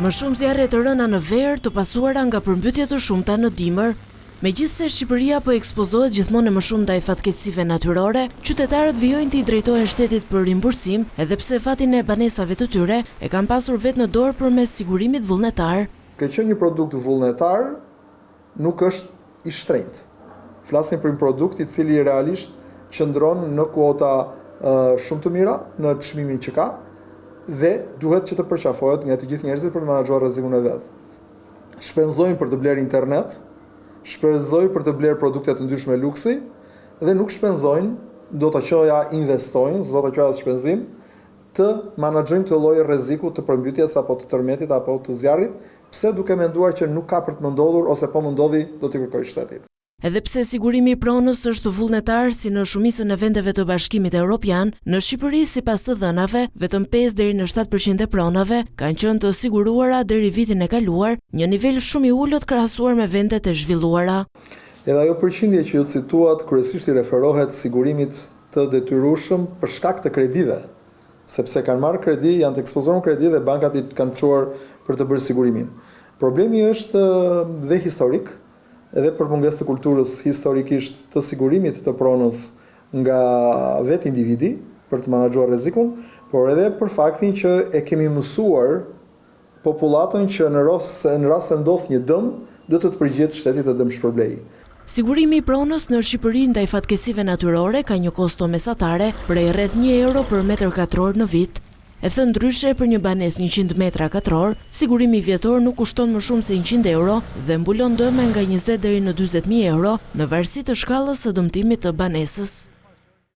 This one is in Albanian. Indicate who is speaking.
Speaker 1: Më shumë zjarre të rëna në verë të pasuara nga përmbytje të shumta në dimër. Megjithse Shqipëria po ekspozohet gjithmonë më shumë ndaj fatkeqësive natyrore, qytetarët vijojnë të i drejtohen shtetit për rimbursim, edhe pse fatin e banesave të tyre e kanë pasur vetë në dorë përmes sigurimit vullnetar.
Speaker 2: Ka qenë një produkt vullnetar, nuk është i shtrenjtë. Flasim për një produkt i cili realisht qëndron në kuota shumë të mira në çmimin që ka dhe duhet që të përqafohet nga të gjithë njerëzit për të menaxhuar rrezikun e vet. Shpenzojnë për të blerë internet, shpenzojnë për të blerë produkte të ndryshme luksi dhe nuk shpenzojnë, do të qoja investojnë, do të qoja shpenzim, të menaxhojnë këtë lloj rreziku të përmbytjes apo të tërmetit apo të zjarrit, pse duke menduar që nuk ka për të më ndodhur ose po më ndodhi do t'i kërkoj shtetit.
Speaker 1: Edhe pse sigurimi i pronës është vullnetar si në shumicën e vendeve të Bashkimit Evropian, në Shqipëri sipas të dhënave, vetëm 5 deri në 7% e pronave kanë qenë të siguruara deri vitin e kaluar, një nivel shumë i ulët krahasuar me vendet e zhvilluara.
Speaker 2: Edhe ajo përqindje që ju cituat kryesisht i referohet sigurimit të detyrueshëm për shkak të kredive, sepse kanë marrë kredi, janë të ekspozuar në kredi dhe bankat i kanë çuar për të bërë sigurimin. Problemi është dhe historik, edhe për mungesë të kulturës historikisht të sigurimit të pronës nga vetë individi për të menaxhuar rrezikun, por edhe për faktin që e kemi mësuar popullatën që në rast se ndodh një dëm, do të përgjigjet shteti të dëmshpërblej.
Speaker 1: Sigurimi i pronës në Shqipëri ndaj fatkeqësive natyrore ka një kosto mesatare prej rreth 1 euro për metër katror në vit. E thënë ndryshe, për një banesë 100 metra katror, sigurimi vjetor nuk kushton më shumë se 100 euro dhe mbulon dëme nga 20 deri në 40.000 euro në varësi të shkallës së dëmtimit të banesës.